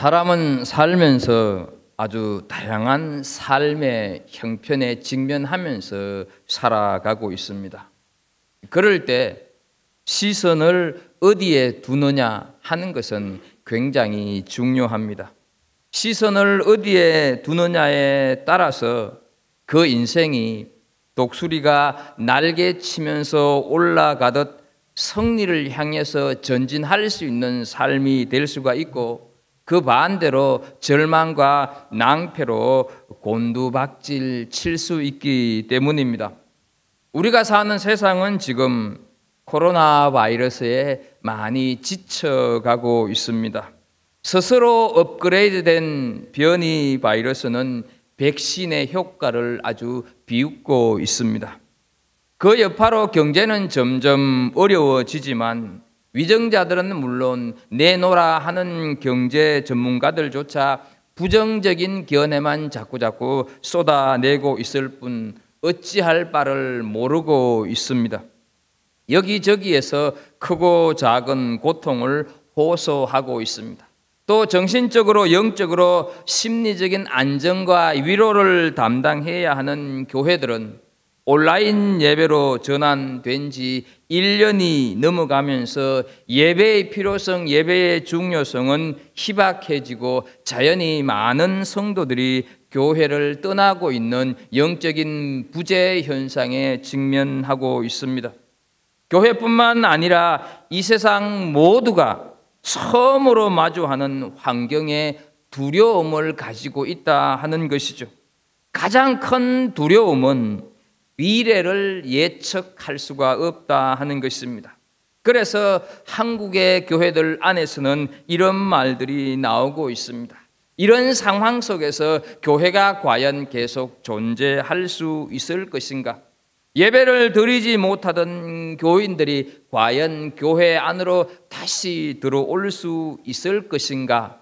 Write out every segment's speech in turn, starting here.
사람은 살면서 아주 다양한 삶의 형편에 직면하면서 살아가고 있습니다. 그럴 때 시선을 어디에 두느냐 하는 것은 굉장히 중요합니다. 시선을 어디에 두느냐에 따라서 그 인생이 독수리가 날개 치면서 올라가듯 승리를 향해서 전진할 수 있는 삶이 될 수가 있고, 그 반대로 절망과 낭패로 곤두박질 칠 수 있기 때문입니다. 우리가 사는 세상은 지금 코로나 바이러스에 많이 지쳐가고 있습니다. 스스로 업그레이드된 변이 바이러스는 백신의 효과를 아주 비웃고 있습니다. 그 여파로 경제는 점점 어려워지지만 위정자들은 물론 내놓으라 하는 경제 전문가들조차 부정적인 견해만 자꾸자꾸 쏟아내고 있을 뿐 어찌할 바를 모르고 있습니다. 여기저기에서 크고 작은 고통을 호소하고 있습니다. 또 정신적으로 영적으로 심리적인 안정과 위로를 담당해야 하는 교회들은 온라인 예배로 전환된 지 1년이 넘어가면서 예배의 필요성, 예배의 중요성은 희박해지고 자연히 많은 성도들이 교회를 떠나고 있는 영적인 부재 현상에 직면하고 있습니다. 교회뿐만 아니라 이 세상 모두가 처음으로 마주하는 환경에 두려움을 가지고 있다 하는 것이죠. 가장 큰 두려움은 미래를 예측할 수가 없다 하는 것입니다. 그래서 한국의 교회들 안에서는 이런 말들이 나오고 있습니다. 이런 상황 속에서 교회가 과연 계속 존재할 수 있을 것인가? 예배를 드리지 못하던 교인들이 과연 교회 안으로 다시 들어올 수 있을 것인가?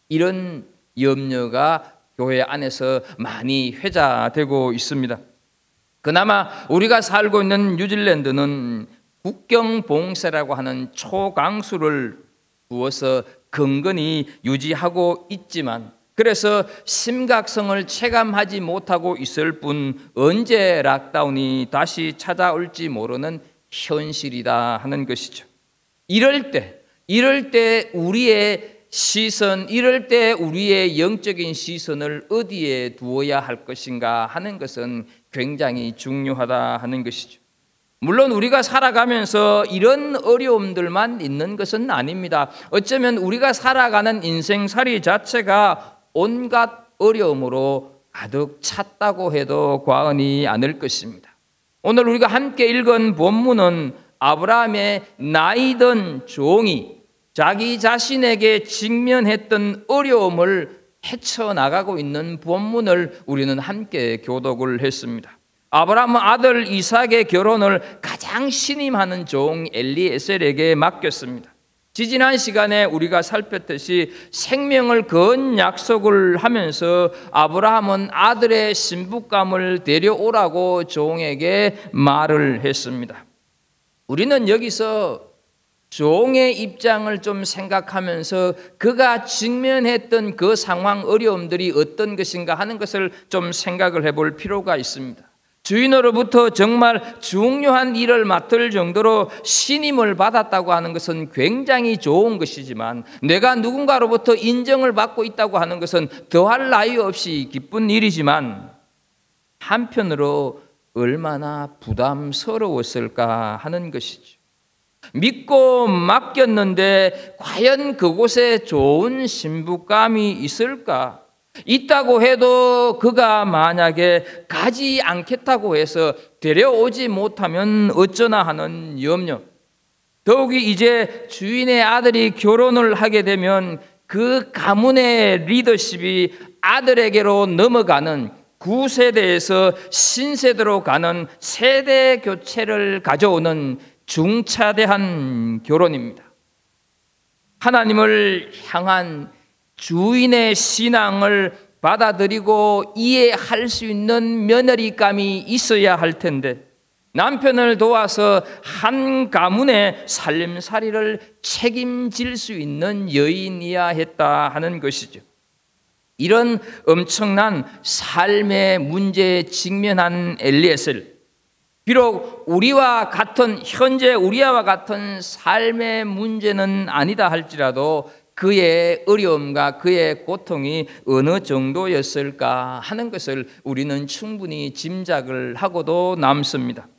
이런 염려가 교회 안에서 많이 회자되고 있습니다. 그나마 우리가 살고 있는 뉴질랜드는 국경봉쇄라고 하는 초강수를 두어서 근근히 유지하고 있지만, 그래서 심각성을 체감하지 못하고 있을 뿐 언제 락다운이 다시 찾아올지 모르는 현실이다 하는 것이죠. 이럴 때 우리의 시선, 이럴 때 우리의 영적인 시선을 어디에 두어야 할 것인가 하는 것은 굉장히 중요하다 하는 것이죠. 물론 우리가 살아가면서 이런 어려움들만 있는 것은 아닙니다. 어쩌면 우리가 살아가는 인생살이 자체가 온갖 어려움으로 가득 찼다고 해도 과언이 아닐 것입니다. 오늘 우리가 함께 읽은 본문은 아브라함의 나이든 종이 자기 자신에게 직면했던 어려움을 헤쳐나가고 있는 본문을 우리는 함께 교독을 했습니다. 아브라함은 아들 이삭의 결혼을 가장 신임하는 종 엘리에셀에게 맡겼습니다. 지지난 시간에 우리가 살폈듯이 생명을 건 약속을 하면서 아브라함은 아들의 신부감을 데려오라고 종에게 말을 했습니다. 우리는 여기서 종의 입장을 좀 생각하면서 그가 직면했던 그 상황 어려움들이 어떤 것인가 하는 것을 좀 생각을 해볼 필요가 있습니다. 주인으로부터 정말 중요한 일을 맡을 정도로 신임을 받았다고 하는 것은 굉장히 좋은 것이지만 내가 누군가로부터 인정을 받고 있다고 하는 것은 더할 나위 없이 기쁜 일이지만 한편으로 얼마나 부담스러웠을까 하는 것이죠. 믿고 맡겼는데 과연 그곳에 좋은 신부감이 있을까? 있다고 해도 그가 만약에 가지 않겠다고 해서 데려오지 못하면 어쩌나 하는 염려. 더욱이 이제 주인의 아들이 결혼을 하게 되면 그 가문의 리더십이 아들에게로 넘어가는 구세대에서 신세대로 가는 세대 교체를 가져오는 중차대한 결혼입니다. 하나님을 향한 주인의 신앙을 받아들이고 이해할 수 있는 며느리감이 있어야 할 텐데 남편을 도와서 한 가문의 살림살이를 책임질 수 있는 여인이어야 했다 하는 것이죠. 이런 엄청난 삶의 문제에 직면한 엘리에셀, 비록 현재 우리와 같은 삶의 문제는 아니다 할지라도 그의 어려움과 그의 고통이 어느 정도였을까 하는 것을 우리는 충분히 짐작을 하고도 남습니다.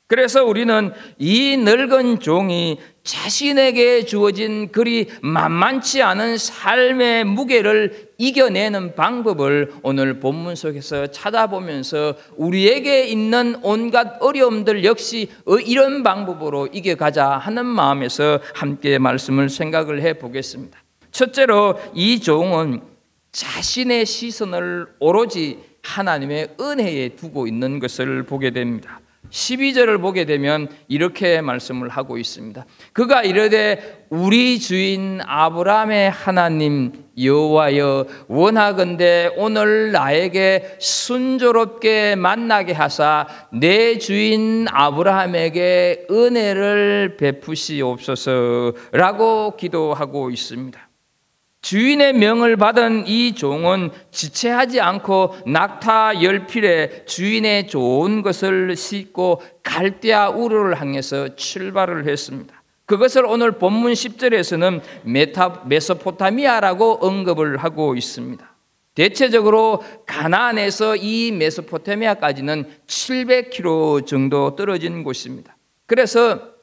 그래서 우리는 이 늙은 종이 자신에게 주어진 그리 만만치 않은 삶의 무게를 이겨내는 방법을 오늘 본문 속에서 찾아보면서 우리에게 있는 온갖 어려움들 역시 이런 방법으로 이겨가자 하는 마음에서 함께 말씀을 생각을 해보겠습니다. 첫째로 이 종은 자신의 시선을 오로지 하나님의 은혜에 두고 있는 것을 보게 됩니다. 12절을 보게 되면 이렇게 말씀을 하고 있습니다. 그가 이르되 우리 주인 아브라함의 하나님 여호와여 원하건대 오늘 나에게 순조롭게 만나게 하사 내 주인 아브라함에게 은혜를 베푸시옵소서라고 기도하고 있습니다. 주인의 명을 받은 이 종은 지체하지 않고 낙타 10필에 주인의 좋은 것을 싣고 갈대아 우르를 향해서 출발을 했습니다. 그것을 오늘 본문 10절에서는 메소포타미아라고 언급을 하고 있습니다. 대체적으로 가나안에서 이 메소포타미아까지는 700km 정도 떨어진 곳입니다. 그래서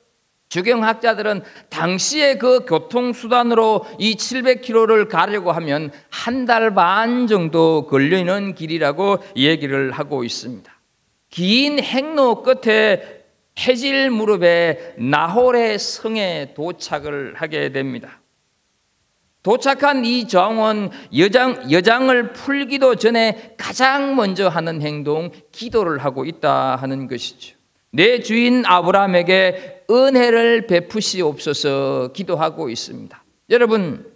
주경학자들은 당시의 그 교통수단으로 이 700km를 가려고 하면 한 달 반 정도 걸리는 길이라고 얘기를 하고 있습니다. 긴 행로 끝에 해질 무렵에 나홀의 성에 도착을 하게 됩니다. 도착한 이 종은 여장을 풀기도 전에 가장 먼저 하는 행동, 기도를 하고 있다 하는 것이죠. 내 주인 아브라함에게 은혜를 베푸시옵소서 기도하고 있습니다. 여러분,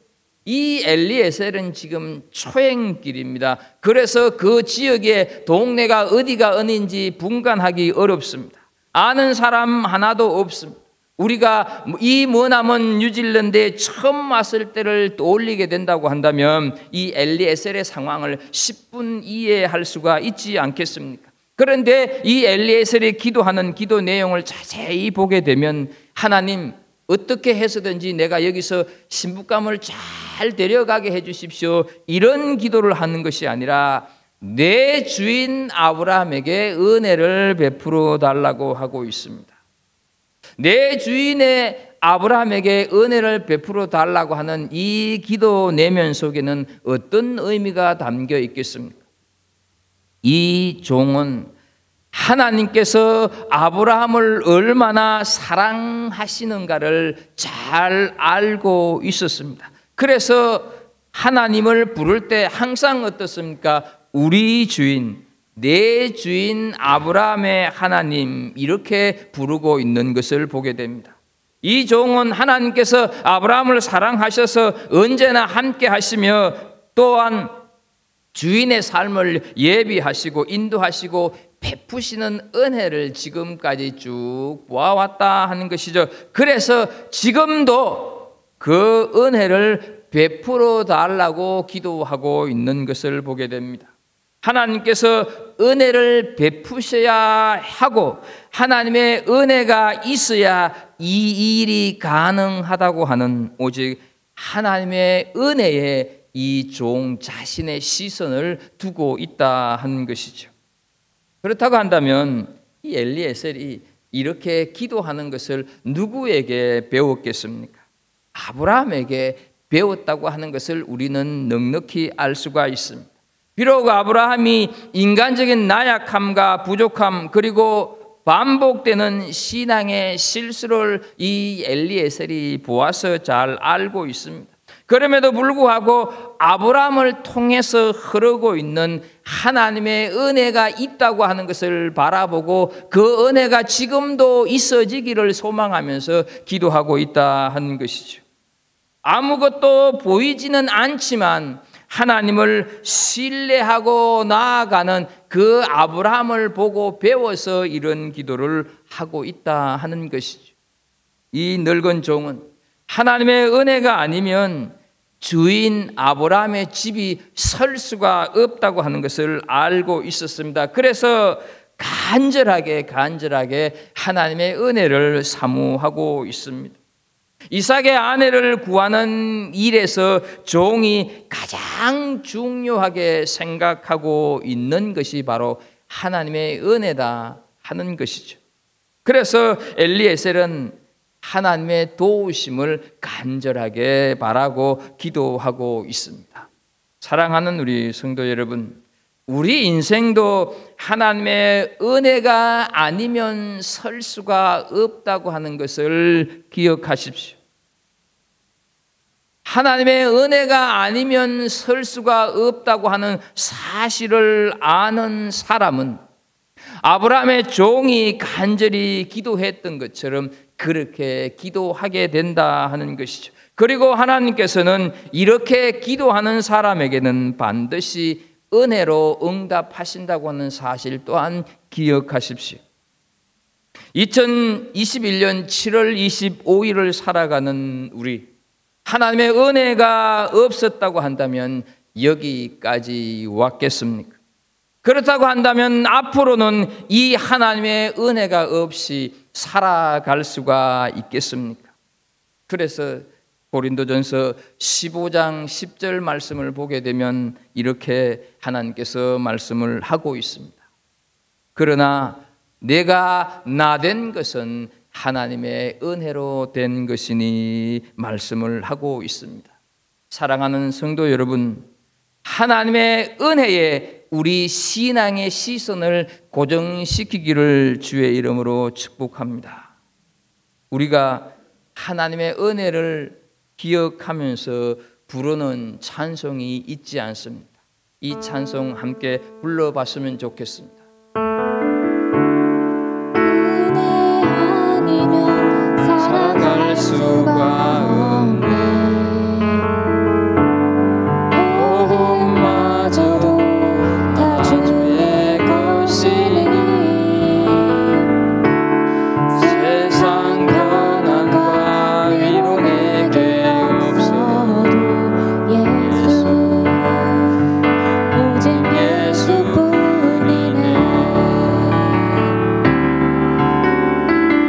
이 엘리에셀은 지금 초행길입니다. 그래서 그 지역의 동네가 어디가 어딘지 분간하기 어렵습니다. 아는 사람 하나도 없습니다. 우리가 이 머나먼 뉴질랜드에 처음 왔을 때를 떠올리게 된다고 한다면 이 엘리에셀의 상황을 10분 이해할 수가 있지 않겠습니까? 그런데 이 엘리에셀이 기도하는 기도 내용을 자세히 보게 되면 하나님 어떻게 해서든지 내가 여기서 신부감을 잘 데려가게 해 주십시오, 이런 기도를 하는 것이 아니라 내 주인 아브라함에게 은혜를 베풀어 달라고 하고 있습니다. 내 주인의 아브라함에게 은혜를 베풀어 달라고 하는 이 기도 내면 속에는 어떤 의미가 담겨 있겠습니까? 이 종은 하나님께서 아브라함을 얼마나 사랑하시는가를 잘 알고 있었습니다. 그래서 하나님을 부를 때 항상 어떻습니까? 우리 주인, 내 주인 아브라함의 하나님, 이렇게 부르고 있는 것을 보게 됩니다. 이 종은 하나님께서 아브라함을 사랑하셔서 언제나 함께 하시며 또한 주인의 삶을 예비하시고 인도하시고 베푸시는 은혜를 지금까지 쭉 보아왔다 하는 것이죠. 그래서 지금도 그 은혜를 베풀어 달라고 기도하고 있는 것을 보게 됩니다. 하나님께서 은혜를 베푸셔야 하고 하나님의 은혜가 있어야 이 일이 가능하다고 하는 오직 하나님의 은혜에 이 종 자신의 시선을 두고 있다 하는 것이죠. 그렇다고 한다면 이 엘리에셀이 이렇게 기도하는 것을 누구에게 배웠겠습니까? 아브라함에게 배웠다고 하는 것을 우리는 넉넉히 알 수가 있습니다. 비록 아브라함이 인간적인 나약함과 부족함 그리고 반복되는 신앙의 실수를 이 엘리에셀이 보아서 잘 알고 있습니다. 그럼에도 불구하고 아브라함을 통해서 흐르고 있는 하나님의 은혜가 있다고 하는 것을 바라보고 그 은혜가 지금도 있어지기를 소망하면서 기도하고 있다 하는 것이죠. 아무것도 보이지는 않지만 하나님을 신뢰하고 나아가는 그 아브라함을 보고 배워서 이런 기도를 하고 있다 하는 것이죠. 이 늙은 종은 하나님의 은혜가 아니면 주인 아브라함의 집이 설 수가 없다고 하는 것을 알고 있었습니다. 그래서 간절하게 하나님의 은혜를 사모하고 있습니다. 이삭의 아내를 구하는 일에서 종이 가장 중요하게 생각하고 있는 것이 바로 하나님의 은혜다 하는 것이죠. 그래서 엘리에셀은 하나님의 도우심을 간절하게 바라고 기도하고 있습니다. 사랑하는 우리 성도 여러분, 우리 인생도 하나님의 은혜가 아니면 설 수가 없다고 하는 것을 기억하십시오. 하나님의 은혜가 아니면 설 수가 없다고 하는 사실을 아는 사람은 아브라함의 종이 간절히 기도했던 것처럼 그렇게 기도하게 된다 하는 것이죠. 그리고 하나님께서는 이렇게 기도하는 사람에게는 반드시 은혜로 응답하신다고 하는 사실 또한 기억하십시오. 2021년 7월 25일을 살아가는 우리, 하나님의 은혜가 없었다고 한다면 여기까지 왔겠습니까? 그렇다고 한다면 앞으로는 이 하나님의 은혜가 없이 살아갈 수가 있겠습니까? 그래서 고린도전서 15장 10절 말씀을 보게 되면 이렇게 하나님께서 말씀을 하고 있습니다. 그러나 내가 나된 것은 하나님의 은혜로 된 것이니 말씀을 하고 있습니다. 사랑하는 성도 여러분, 하나님의 은혜에 우리 신앙의 시선을 고정시키기를 주의 이름으로 축복합니다. 우리가 하나님의 은혜를 기억하면서 부르는 찬송이 있지 않습니다. 이 찬송 함께 불러봤으면 좋겠습니다. 은혜 아니면 살아갈 수가 없네. 보험마저도 다 주의 것이니 세상 평안과 위로 내게 없어도 예수 오직 예수뿐이네.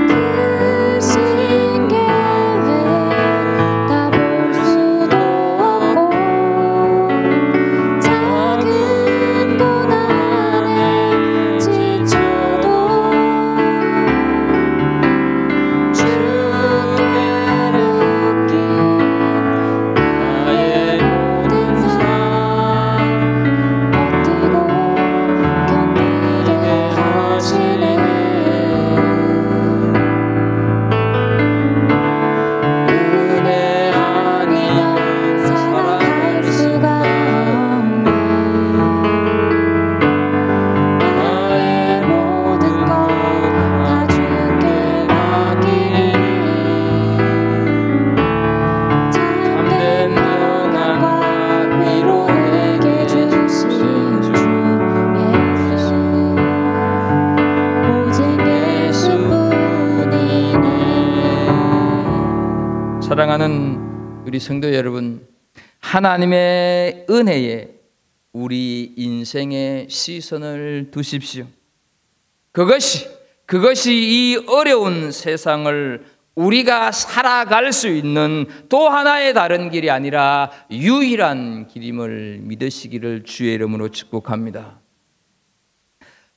그 신계획 다 우리 성도 여러분, 하나님의 은혜에 우리 인생의 시선을 두십시오. 그것이 이 어려운 세상을 우리가 살아갈 수 있는 또 하나의 다른 길이 아니라 유일한 길임을 믿으시기를 주의 이름으로 축복합니다.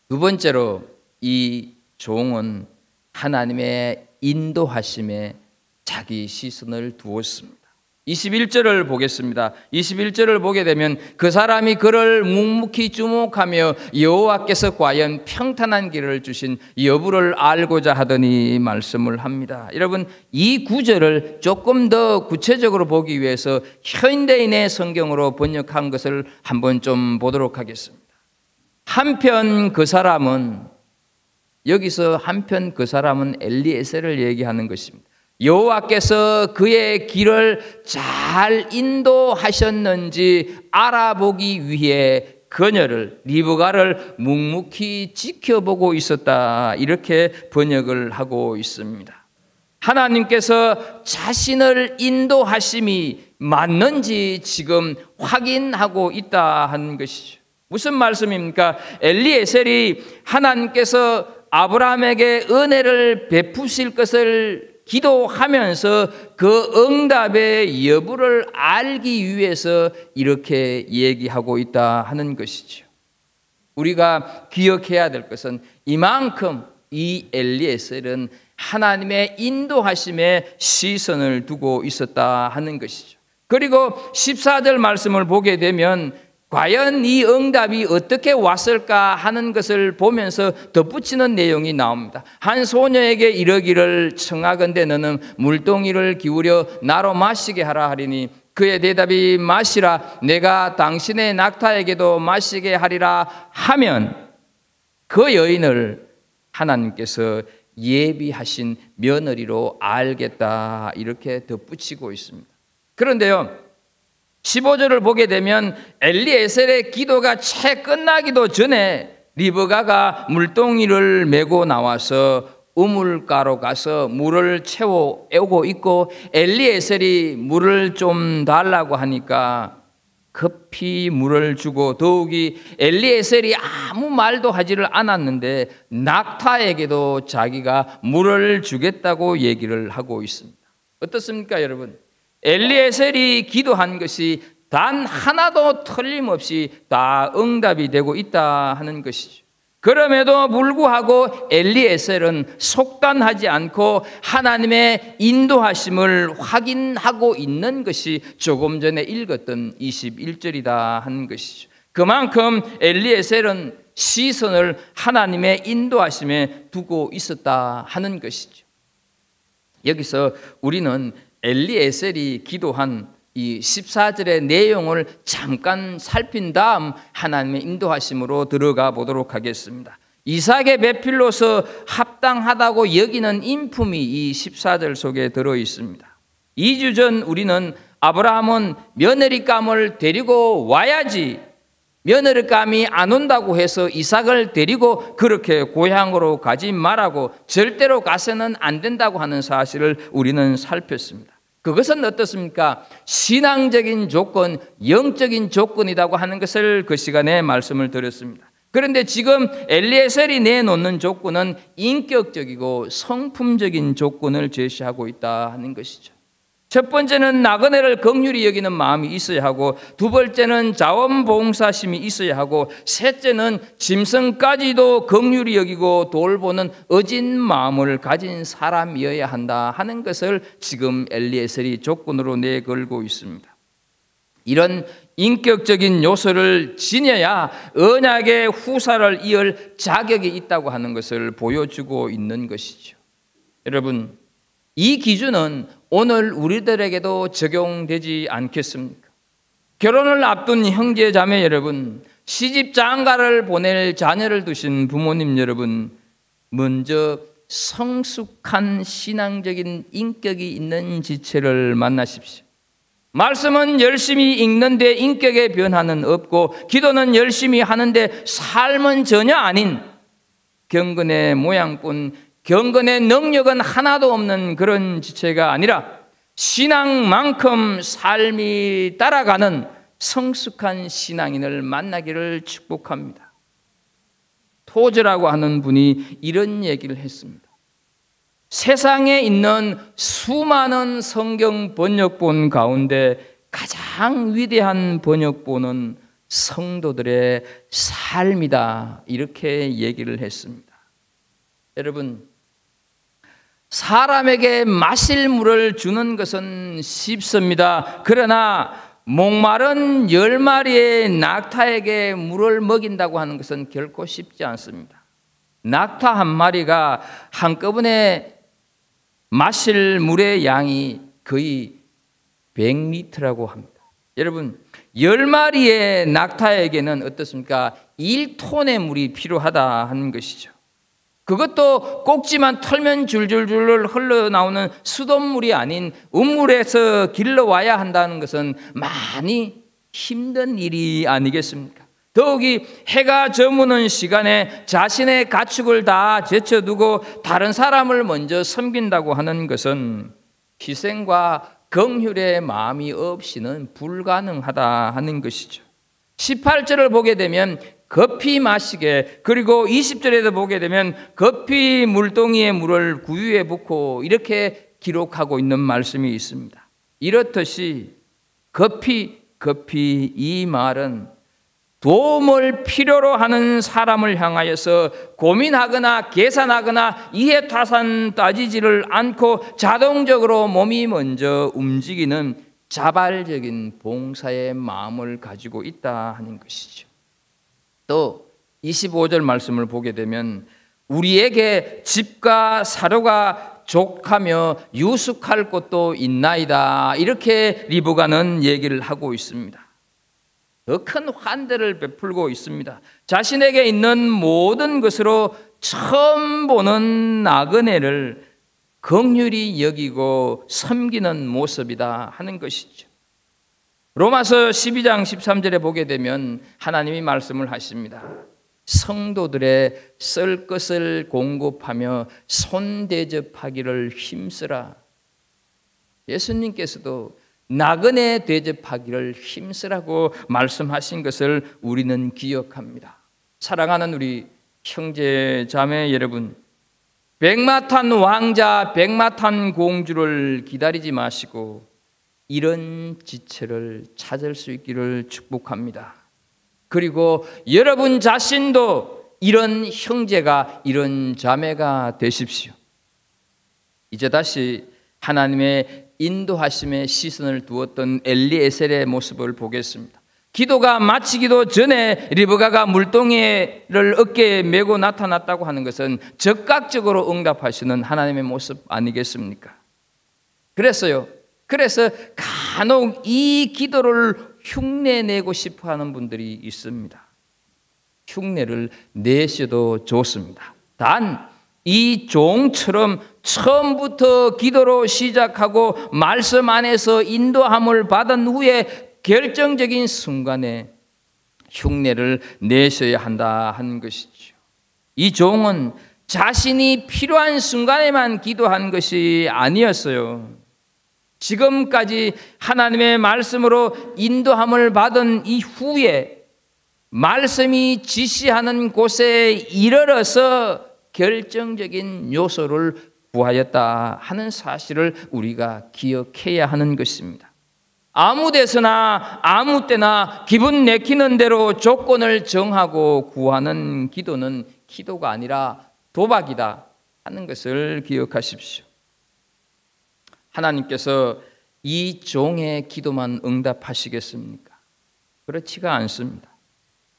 두 번째로 이 종은 하나님의 인도하심에 자기 시선을 두었습니다. 21절을 보겠습니다. 21절을 보게 되면 그 사람이 그를 묵묵히 주목하며 여호와께서 과연 평탄한 길을 주신 여부를 알고자 하더니 말씀을 합니다. 여러분, 이 구절을 조금 더 구체적으로 보기 위해서 현대인의 성경으로 번역한 것을 한번 좀 보도록 하겠습니다. 한편 그 사람은, 여기서 한편 그 사람은 엘리에셀을 얘기하는 것입니다. 여호와께서 그의 길을 잘 인도하셨는지 알아보기 위해 그녀를, 리브가를 묵묵히 지켜보고 있었다, 이렇게 번역을 하고 있습니다. 하나님께서 자신을 인도하심이 맞는지 지금 확인하고 있다 하는 것이죠. 무슨 말씀입니까? 엘리에셀이 하나님께서 아브라함에게 은혜를 베푸실 것을 기도하면서 그 응답의 여부를 알기 위해서 이렇게 얘기하고 있다 하는 것이죠. 우리가 기억해야 될 것은 이만큼 이 엘리에셀은 하나님의 인도하심에 시선을 두고 있었다 하는 것이죠. 그리고 14절 말씀을 보게 되면 과연 이 응답이 어떻게 왔을까 하는 것을 보면서 덧붙이는 내용이 나옵니다. 한 소녀에게 이르기를 청하건대 너는 물동이를 기울여 나로 마시게 하라 하리니 그의 대답이 마시라, 내가 당신의 낙타에게도 마시게 하리라 하면 그 여인을 하나님께서 예비하신 며느리로 알겠다, 이렇게 덧붙이고 있습니다. 그런데요, 15절을 보게 되면 엘리에셀의 기도가 채 끝나기도 전에 리브가가 물동이를 메고 나와서 우물가로 가서 물을 채워오고 있고, 엘리에셀이 물을 좀 달라고 하니까 급히 물을 주고, 더욱이 엘리에셀이 아무 말도 하지를 않았는데 낙타에게도 자기가 물을 주겠다고 얘기를 하고 있습니다. 어떻습니까, 여러분? 엘리에셀이 기도한 것이 단 하나도 틀림없이 다 응답이 되고 있다 하는 것이죠. 그럼에도 불구하고 엘리에셀은 속단하지 않고 하나님의 인도하심을 확인하고 있는 것이 조금 전에 읽었던 21절이다 하는 것이죠. 그만큼 엘리에셀은 시선을 하나님의 인도하심에 두고 있었다 하는 것이죠. 여기서 우리는 엘리에셀이 기도한 이 14절의 내용을 잠깐 살핀 다음 하나님의 인도하심으로 들어가 보도록 하겠습니다. 이삭의 배필로서 합당하다고 여기는 인품이 이 14절 속에 들어 있습니다. 2주 전 우리는 아브라함은 며느리감을 데리고 와야지, 며느리감이 안 온다고 해서 이삭을 데리고 그렇게 고향으로 가지 말라고, 절대로 가서는 안 된다고 하는 사실을 우리는 살폈습니다. 그것은 어떻습니까? 신앙적인 조건, 영적인 조건이라고 하는 것을 그 시간에 말씀을 드렸습니다. 그런데 지금 엘리에셀이 내놓는 조건은 인격적이고 성품적인 조건을 제시하고 있다 하는 것이죠. 첫 번째는 나그네를 긍휼히 여기는 마음이 있어야 하고, 두 번째는 자원봉사심이 있어야 하고, 셋째는 짐승까지도 긍휼히 여기고 돌보는 어진 마음을 가진 사람이어야 한다 하는 것을 지금 엘리에셀이 조건으로 내걸고 있습니다. 이런 인격적인 요소를 지녀야 언약의 후사를 이을 자격이 있다고 하는 것을 보여주고 있는 것이죠. 여러분, 이 기준은 오늘 우리들에게도 적용되지 않겠습니까? 결혼을 앞둔 형제 자매 여러분, 시집 장가를 보낼 자녀를 두신 부모님 여러분, 먼저 성숙한 신앙적인 인격이 있는 지체를 만나십시오. 말씀은 열심히 읽는데 인격의 변화는 없고, 기도는 열심히 하는데 삶은 전혀 아닌 경건의 모양뿐 경건의 능력은 하나도 없는 그런 지체가 아니라 신앙만큼 삶이 따라가는 성숙한 신앙인을 만나기를 축복합니다. 토저라고 하는 분이 이런 얘기를 했습니다. 세상에 있는 수많은 성경 번역본 가운데 가장 위대한 번역본은 성도들의 삶이다. 이렇게 얘기를 했습니다. 여러분, 사람에게 마실 물을 주는 것은 쉽습니다. 그러나 목마른 10마리의 낙타에게 물을 먹인다고 하는 것은 결코 쉽지 않습니다. 낙타 한 마리가 한꺼번에 마실 물의 양이 거의 100리터라고 합니다. 여러분, 10마리의 낙타에게는 어떻습니까? 1톤의 물이 필요하다 하는 것이죠. 그것도 꼭지만 털면 줄줄줄 흘러나오는 수돗물이 아닌 우물에서 길러와야 한다는 것은 많이 힘든 일이 아니겠습니까? 더욱이 해가 저무는 시간에 자신의 가축을 다 제쳐두고 다른 사람을 먼저 섬긴다고 하는 것은 희생과 긍휼의 마음이 없이는 불가능하다 하는 것이죠. 18절을 보게 되면 급히 마시게, 그리고 20절에도 보게 되면 급히 물동이의 물을 구유에 붓고 이렇게 기록하고 있는 말씀이 있습니다. 이렇듯이 급히 이 말은 도움을 필요로 하는 사람을 향하여서 고민하거나 계산하거나 이해타산 따지지를 않고 자동적으로 몸이 먼저 움직이는 자발적인 봉사의 마음을 가지고 있다 하는 것이죠. 또 25절 말씀을 보게 되면 우리에게 집과 사료가 족하며 유숙할 곳도 있나이다. 이렇게 리브가는 얘기를 하고 있습니다. 더 큰 환대를 베풀고 있습니다. 자신에게 있는 모든 것으로 처음 보는 나그네를 긍휼히 여기고 섬기는 모습이다 하는 것이죠. 로마서 12장 13절에 보게 되면 하나님이 말씀을 하십니다. 성도들의 쓸 것을 공급하며 손대접하기를 힘쓰라. 예수님께서도 나그네 대접하기를 힘쓰라고 말씀하신 것을 우리는 기억합니다. 사랑하는 우리 형제 자매 여러분, 백마탄 왕자, 백마탄 공주를 기다리지 마시고 이런 지체를 찾을 수 있기를 축복합니다. 그리고 여러분 자신도 이런 형제가, 이런 자매가 되십시오. 이제 다시 하나님의 인도하심의 시선을 두었던 엘리에셀의 모습을 보겠습니다. 기도가 마치기도 전에 리브가가 물동이를 어깨에 메고 나타났다고 하는 것은 즉각적으로 응답하시는 하나님의 모습 아니겠습니까? 그래서 간혹 이 기도를 흉내내고 싶어하는 분들이 있습니다. 흉내를 내셔도 좋습니다. 단 이 종처럼 처음부터 기도로 시작하고 말씀 안에서 인도함을 받은 후에 결정적인 순간에 흉내를 내셔야 한다 하는 것이죠. 이 종은 자신이 필요한 순간에만 기도한 것이 아니었어요. 지금까지 하나님의 말씀으로 인도함을 받은 이후에 말씀이 지시하는 곳에 이르러서 결정적인 요소를 구하였다 하는 사실을 우리가 기억해야 하는 것입니다. 아무 데서나 아무 때나 기분 내키는 대로 조건을 정하고 구하는 기도는 기도가 아니라 도박이다 하는 것을 기억하십시오. 하나님께서 이 종의 기도만 응답하시겠습니까? 그렇지가 않습니다.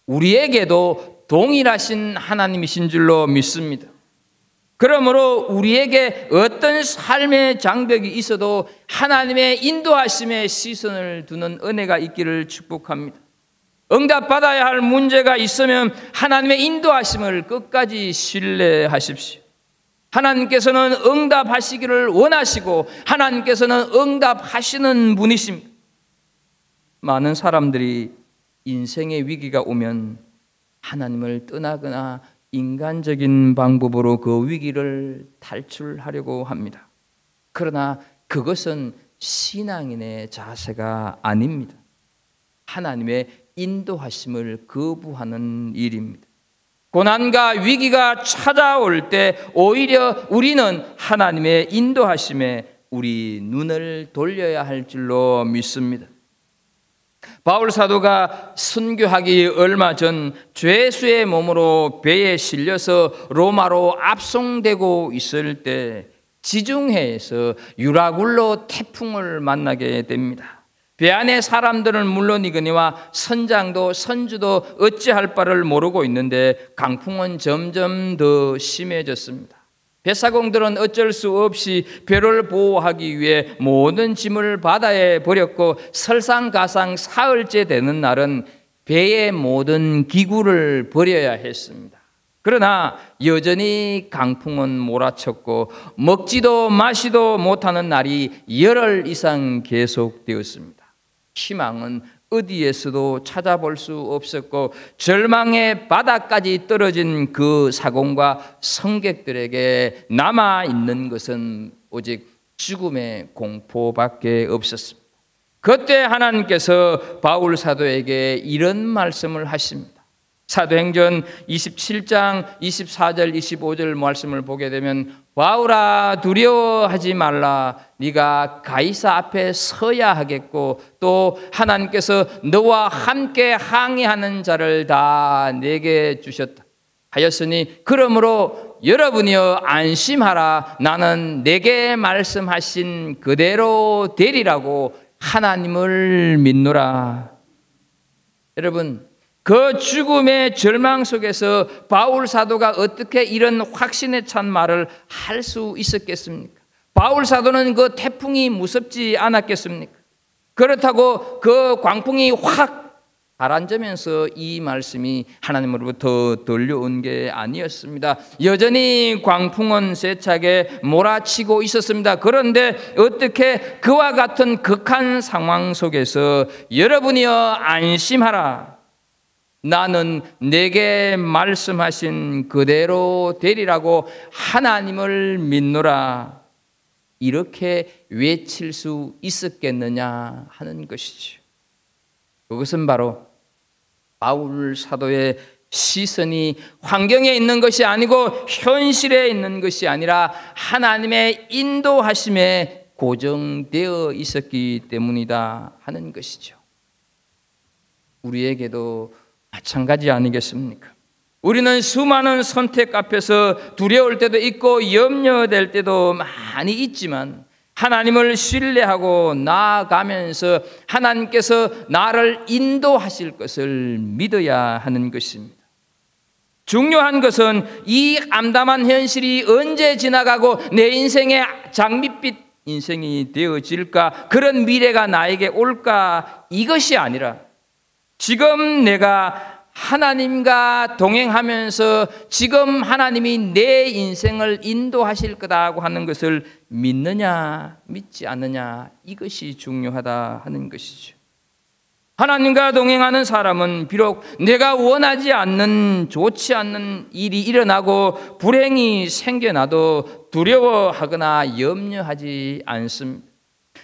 우리에게도 동일하신 하나님이신 줄로 믿습니다. 그러므로 우리에게 어떤 삶의 장벽이 있어도 하나님의 인도하심의 시선을 두는 은혜가 있기를 축복합니다. 응답받아야 할 문제가 있으면 하나님의 인도하심을 끝까지 신뢰하십시오. 하나님께서는 응답하시기를 원하시고 하나님께서는 응답하시는 분이십니다. 많은 사람들이 인생의 위기가 오면 하나님을 떠나거나 인간적인 방법으로 그 위기를 탈출하려고 합니다. 그러나 그것은 신앙인의 자세가 아닙니다. 하나님의 인도하심을 거부하는 일입니다. 고난과 위기가 찾아올 때 오히려 우리는 하나님의 인도하심에 우리 눈을 돌려야 할 줄로 믿습니다. 바울 사도가 순교하기 얼마 전 죄수의 몸으로 배에 실려서 로마로 압송되고 있을 때 지중해에서 유라굴로 태풍을 만나게 됩니다. 배 안에 사람들은 물론이거니와 선장도 선주도 어찌할 바를 모르고 있는데 강풍은 점점 더 심해졌습니다. 배사공들은 어쩔 수 없이 배를 보호하기 위해 모든 짐을 바다에 버렸고 설상가상 사흘째 되는 날은 배의 모든 기구를 버려야 했습니다. 그러나 여전히 강풍은 몰아쳤고 먹지도 마시도 못하는 날이 열흘 이상 계속되었습니다. 희망은 어디에서도 찾아볼 수 없었고 절망의 바닥까지 떨어진 그 사공과 승객들에게 남아있는 것은 오직 죽음의 공포밖에 없었습니다. 그때 하나님께서 바울 사도에게 이런 말씀을 하십니다. 사도행전 27장 24절 25절 말씀을 보게 되면 바울아 두려워하지 말라. 네가 가이사 앞에 서야 하겠고 또 하나님께서 너와 함께 항의하는 자를 다 내게 주셨다 하였으니 그러므로 여러분이여 안심하라. 나는 내게 말씀하신 그대로 되리라고 하나님을 믿노라. 여러분, 그 죽음의 절망 속에서 바울 사도가 어떻게 이런 확신에 찬 말을 할 수 있었겠습니까? 바울 사도는 그 태풍이 무섭지 않았겠습니까? 그렇다고 그 광풍이 확 가라앉으면서 이 말씀이 하나님으로부터 들려온 게 아니었습니다. 여전히 광풍은 세차게 몰아치고 있었습니다. 그런데 어떻게 그와 같은 극한 상황 속에서 여러분이여 안심하라. 나는 내게 말씀하신 그대로 되리라고 하나님을 믿노라. 이렇게 외칠 수 있었겠느냐 하는 것이죠. 그것은 바로 바울 사도의 시선이 환경에 있는 것이 아니고 현실에 있는 것이 아니라 하나님의 인도하심에 고정되어 있었기 때문이다 하는 것이죠. 우리에게도 마찬가지 아니겠습니까? 우리는 수많은 선택 앞에서 두려울 때도 있고 염려될 때도 많이 있지만 하나님을 신뢰하고 나아가면서 하나님께서 나를 인도하실 것을 믿어야 하는 것입니다. 중요한 것은 이 암담한 현실이 언제 지나가고 내 인생의 장밋빛 인생이 되어질까, 그런 미래가 나에게 올까, 이것이 아니라 지금 내가 하나님과 동행하면서 지금 하나님이 내 인생을 인도하실 거다고 하는 것을 믿느냐 믿지 않느냐, 이것이 중요하다 하는 것이죠. 하나님과 동행하는 사람은 비록 내가 원하지 않는 좋지 않는 일이 일어나고 불행이 생겨나도 두려워하거나 염려하지 않습니다.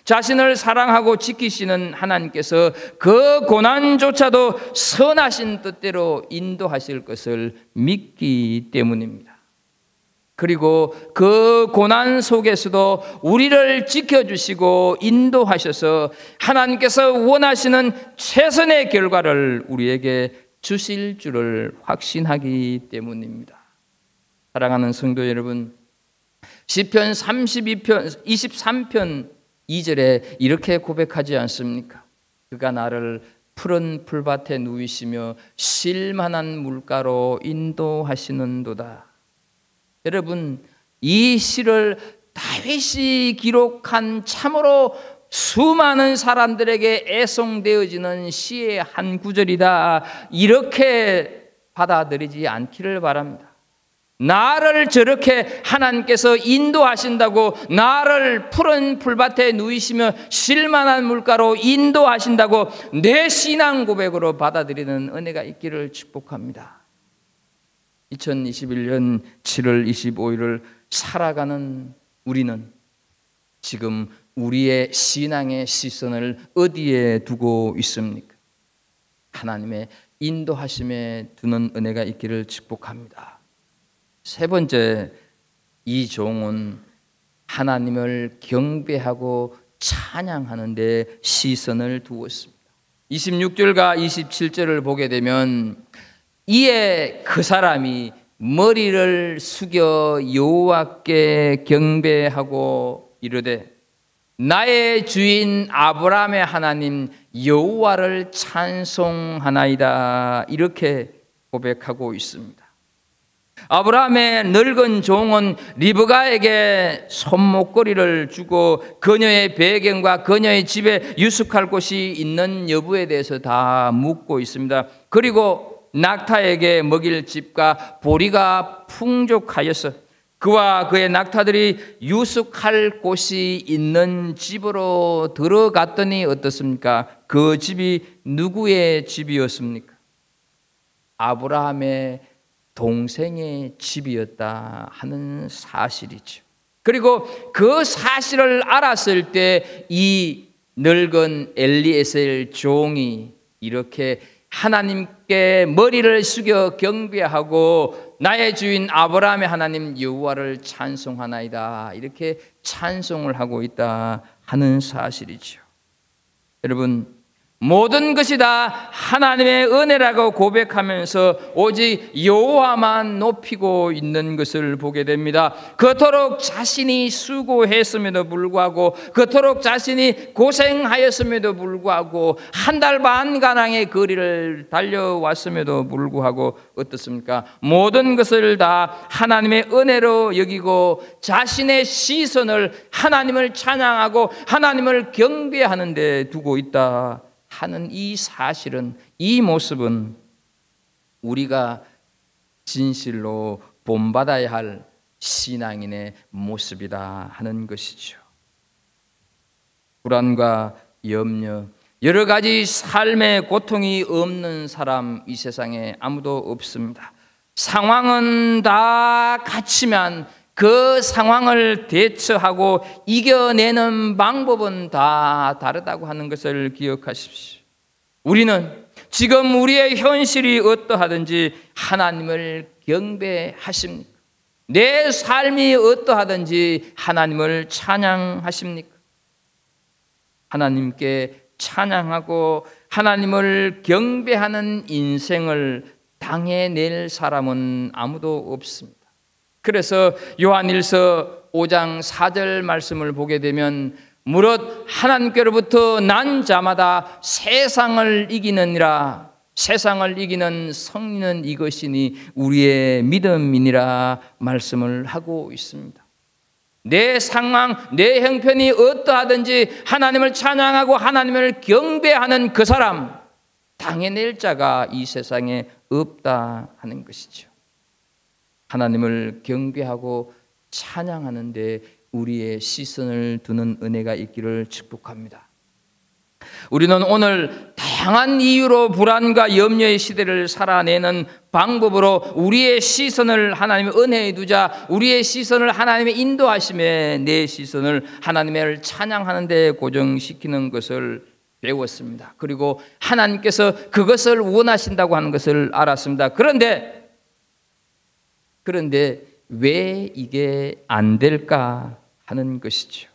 자신을 사랑하고 지키시는 하나님께서 그 고난조차도 선하신 뜻대로 인도하실 것을 믿기 때문입니다. 그리고 그 고난 속에서도 우리를 지켜주시고 인도하셔서 하나님께서 원하시는 최선의 결과를 우리에게 주실 줄을 확신하기 때문입니다. 사랑하는 성도 여러분, 시편 32편 23편 2절에 이렇게 고백하지 않습니까? 그가 나를 푸른 풀밭에 누이시며 쉴만한 물가로 인도하시는도다. 여러분, 이 시를 다윗이 기록한 참으로 수많은 사람들에게 애송되어지는 시의 한 구절이다, 이렇게 받아들이지 않기를 바랍니다. 나를 저렇게 하나님께서 인도하신다고, 나를 푸른 풀밭에 누이시며 쉴만한 물가로 인도하신다고 내 신앙 고백으로 받아들이는 은혜가 있기를 축복합니다. 2021년 7월 25일을 살아가는 우리는 지금 우리의 신앙의 시선을 어디에 두고 있습니까? 하나님의 인도하심에 두는 은혜가 있기를 축복합니다. 세 번째, 이 종은 하나님을 경배하고 찬양하는 데 시선을 두었습니다. 26절과 27절을 보게 되면 이에 그 사람이 머리를 숙여 여호와께 경배하고 이르되 나의 주인 아브라함의 하나님 여호와를 찬송하나이다, 이렇게 고백하고 있습니다. 아브라함의 늙은 종은 리브가에게 손목걸이를 주고 그녀의 배경과 그녀의 집에 유숙할 곳이 있는 여부에 대해서 다 묻고 있습니다. 그리고 낙타에게 먹일 집과 보리가 풍족하여서 그와 그의 낙타들이 유숙할 곳이 있는 집으로 들어갔더니 어떻습니까? 그 집이 누구의 집이었습니까? 아브라함의 동생의 집이었다 하는 사실이죠. 그리고 그 사실을 알았을 때 이 늙은 엘리에셀 종이 이렇게 하나님께 머리를 숙여 경배하고 나의 주인 아브라함의 하나님 여호와를 찬송하나이다, 이렇게 찬송을 하고 있다 하는 사실이죠. 여러분, 모든 것이 다 하나님의 은혜라고 고백하면서 오직 여호와만 높이고 있는 것을 보게 됩니다. 그토록 자신이 수고했음에도 불구하고, 그토록 자신이 고생하였음에도 불구하고, 한 달 반 가량의 거리를 달려왔음에도 불구하고 어떻습니까? 모든 것을 다 하나님의 은혜로 여기고 자신의 시선을 하나님을 찬양하고 하나님을 경배하는 데 두고 있다 하는 이 사실은, 이 모습은 우리가 진실로 본받아야 할 신앙인의 모습이다 하는 것이죠. 불안과 염려, 여러 가지 삶의 고통이 없는 사람 이 세상에 아무도 없습니다. 상황은 다 같지만 그 상황을 대처하고 이겨내는 방법은 다 다르다고 하는 것을 기억하십시오. 우리는 지금 우리의 현실이 어떠하든지 하나님을 경배하십니까? 내 삶이 어떠하든지 하나님을 찬양하십니까? 하나님께 찬양하고 하나님을 경배하는 인생을 당해낼 사람은 아무도 없습니다. 그래서 요한일서 5장 4절 말씀을 보게 되면 무릇 하나님께로부터 난 자마다 세상을 이기느니라, 세상을 이기는 성리는 이것이니 우리의 믿음이니라 말씀을 하고 있습니다. 내 상황, 내 형편이 어떠하든지 하나님을 찬양하고 하나님을 경배하는 그 사람, 당해낼 자가 이 세상에 없다 하는 것이죠. 하나님을 경배하고 찬양하는 데 우리의 시선을 두는 은혜가 있기를 축복합니다. 우리는 오늘 다양한 이유로 불안과 염려의 시대를 살아내는 방법으로 우리의 시선을 하나님의 은혜에 두자, 우리의 시선을 하나님의 인도하심에 내 시선을 하나님을 찬양하는 데 고정시키는 것을 배웠습니다. 그리고 하나님께서 그것을 원하신다고 하는 것을 알았습니다. 그런데 왜 이게 안 될까 하는 것이죠.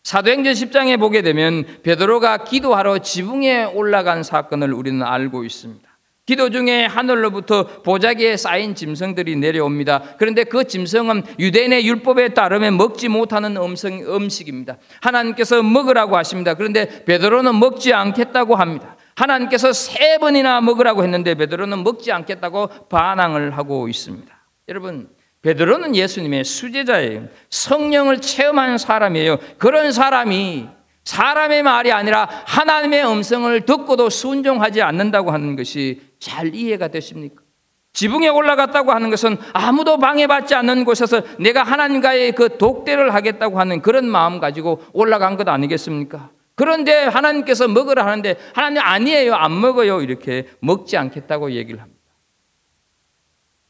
사도행전 10장에 보게 되면 베드로가 기도하러 지붕에 올라간 사건을 우리는 알고 있습니다. 기도 중에 하늘로부터 보자기에 쌓인 짐승들이 내려옵니다. 그런데 그 짐승은 유대인의 율법에 따르면 먹지 못하는 음식입니다. 하나님께서 먹으라고 하십니다. 그런데 베드로는 먹지 않겠다고 합니다. 하나님께서 3번이나 먹으라고 했는데 베드로는 먹지 않겠다고 반항을 하고 있습니다. 여러분, 베드로는 예수님의 수제자예요. 성령을 체험한 사람이에요. 그런 사람이 사람의 말이 아니라 하나님의 음성을 듣고도 순종하지 않는다고 하는 것이 잘 이해가 되십니까? 지붕에 올라갔다고 하는 것은 아무도 방해받지 않는 곳에서 내가 하나님과의 그 독대를 하겠다고 하는 그런 마음 가지고 올라간 것 아니겠습니까? 그런데 하나님께서 먹으라 하는데 하나님 아니에요, 안 먹어요, 이렇게 먹지 않겠다고 얘기를 합니다.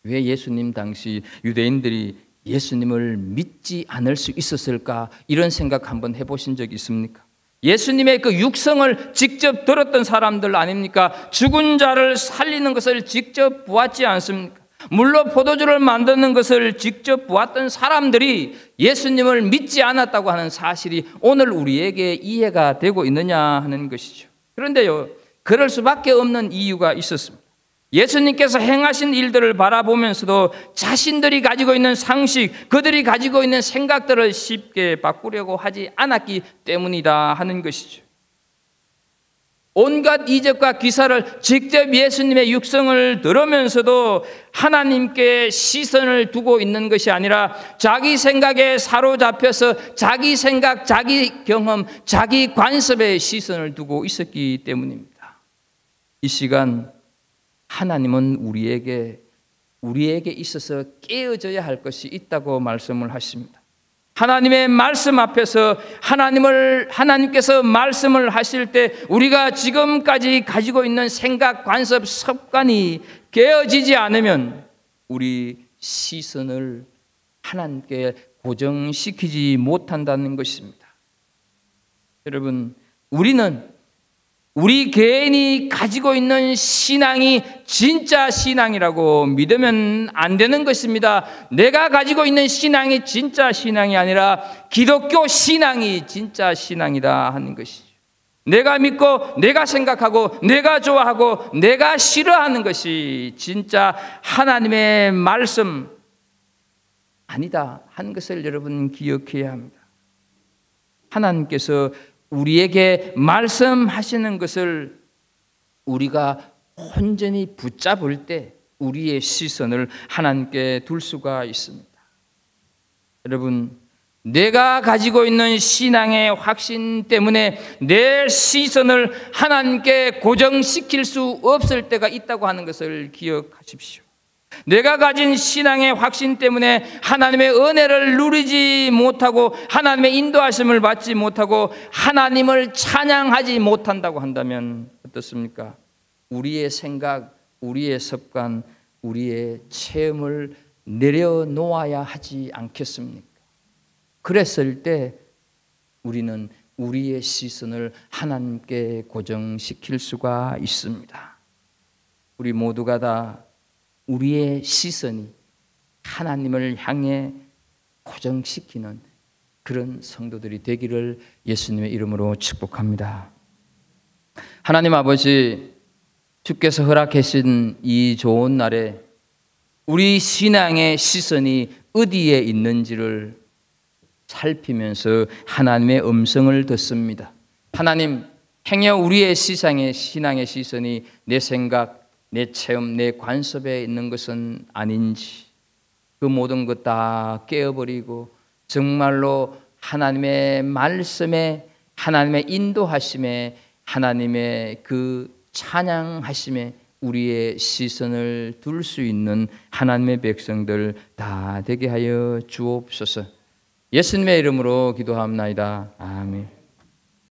왜 예수님 당시 유대인들이 예수님을 믿지 않을 수 있었을까? 이런 생각 한번 해보신 적 있습니까? 예수님의 그 육성을 직접 들었던 사람들 아닙니까? 죽은 자를 살리는 것을 직접 보았지 않습니까? 물로 포도주를 만드는 것을 직접 보았던 사람들이 예수님을 믿지 않았다고 하는 사실이 오늘 우리에게 이해가 되고 있느냐 하는 것이죠. 그런데요, 그럴 수밖에 없는 이유가 있었습니다. 예수님께서 행하신 일들을 바라보면서도 자신들이 가지고 있는 상식, 그들이 가지고 있는 생각들을 쉽게 바꾸려고 하지 않았기 때문이다 하는 것이죠. 온갖 이적과 기사를 직접 예수님의 육성을 들으면서도 하나님께 시선을 두고 있는 것이 아니라 자기 생각에 사로잡혀서 자기 생각, 자기 경험, 자기 관습에 시선을 두고 있었기 때문입니다. 이 시간 하나님은 우리에게 있어서 깨어져야 할 것이 있다고 말씀을 하십니다. 하나님의 말씀 앞에서 하나님께서 말씀을 하실 때 우리가 지금까지 가지고 있는 생각, 관습, 습관이 깨어지지 않으면 우리 시선을 하나님께 고정시키지 못한다는 것입니다. 여러분, 우리 개인이 가지고 있는 신앙이 진짜 신앙이라고 믿으면 안 되는 것입니다. 내가 가지고 있는 신앙이 진짜 신앙이 아니라 기독교 신앙이 진짜 신앙이다 하는 것이죠. 내가 믿고 내가 생각하고 내가 좋아하고 내가 싫어하는 것이 진짜 하나님의 말씀 아니다 하는 것을 여러분 기억해야 합니다. 하나님께서 우리에게 말씀하시는 것을 우리가 온전히 붙잡을 때 우리의 시선을 하나님께 둘 수가 있습니다. 여러분, 내가 가지고 있는 신앙의 확신 때문에 내 시선을 하나님께 고정시킬 수 없을 때가 있다고 하는 것을 기억하십시오. 내가 가진 신앙의 확신 때문에 하나님의 은혜를 누리지 못하고 하나님의 인도하심을 받지 못하고 하나님을 찬양하지 못한다고 한다면 어떻습니까? 우리의 생각, 우리의 습관, 우리의 체험을 내려놓아야 하지 않겠습니까? 그랬을 때 우리는 우리의 시선을 하나님께 고정시킬 수가 있습니다. 우리 모두가 다 우리의 시선이 하나님을 향해 고정시키는 그런 성도들이 되기를 예수님의 이름으로 축복합니다. 하나님 아버지, 주께서 허락하신 이 좋은 날에 우리 신앙의 시선이 어디에 있는지를 살피면서 하나님의 음성을 듣습니다. 하나님, 행여 우리의 신앙의 시선이 내 생각, 내 체험, 내 관습에 있는 것은 아닌지 그 모든 것 다 깨어버리고 정말로 하나님의 말씀에, 하나님의 인도하심에, 하나님의 그 찬양하심에 우리의 시선을 둘 수 있는 하나님의 백성들 다 되게 하여 주옵소서. 예수님의 이름으로 기도합나이다. 아멘.